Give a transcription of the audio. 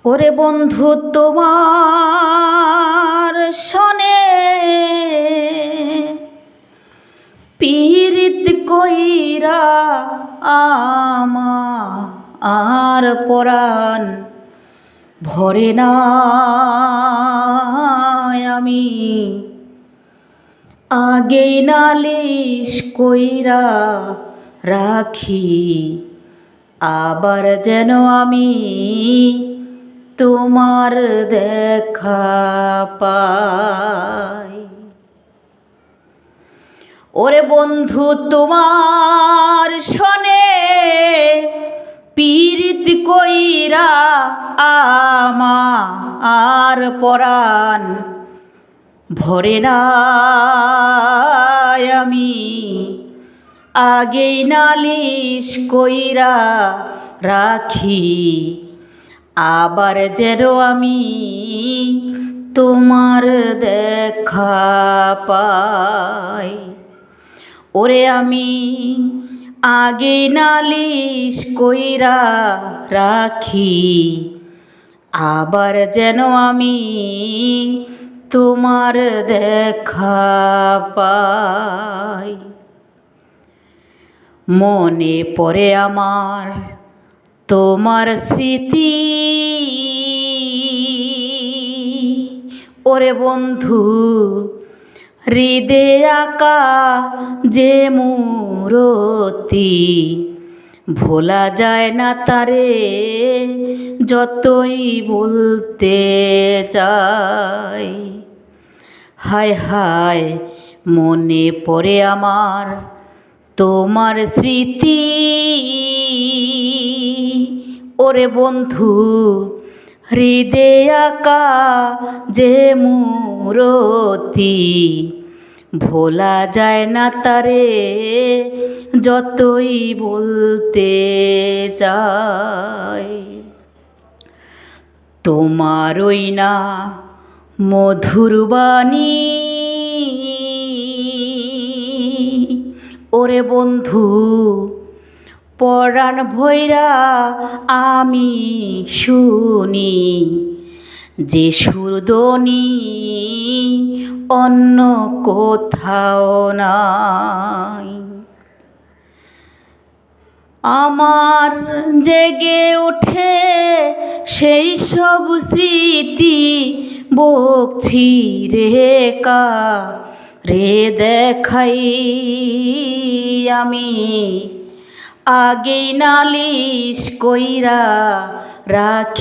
ওরে বন্ধু তোমার সনে পীড়িত কইরা আমার পরাণ ভরে না আমি আগেই নালিশ কইরা রাখি আবার যেন আমি তোমার দেখা পাই। ওরে বন্ধু তোমার সনে পীড়িত কইরা আমার পরাণ ভরে না আমি আগেই নালিশ কইরা রাখি আবার যেন আমি তোমার দেখা পাই। ওরে আমি আগে নালিশ কইরা রাখি আবার যেন আমি তোমার দেখা পাই। মনে পড়ে আমার তোমার স্মৃতি ওরে বন্ধু হৃদয়ে আঁকা যে মূরতি ভোলা যায় না তারে যতই বলতে চাই। হায় হায় মনে পড়ে আমার তোমার স্মৃতি ওরে বন্ধু হৃদয়ে আঁকা যে মূরতি ভোলা যায় না তারে যতই বলতে চাই। তোমারই না মধুর বাণী ওরে বন্ধু পরাণ ভৈরা আমি শুনি যে সুরদনি অন্য কোথাও নাই। আমার জেগে ওঠে সেই সব স্মৃতি বকছি রে রে দেখাই আমি আগেই নালিশ কইরা রাখি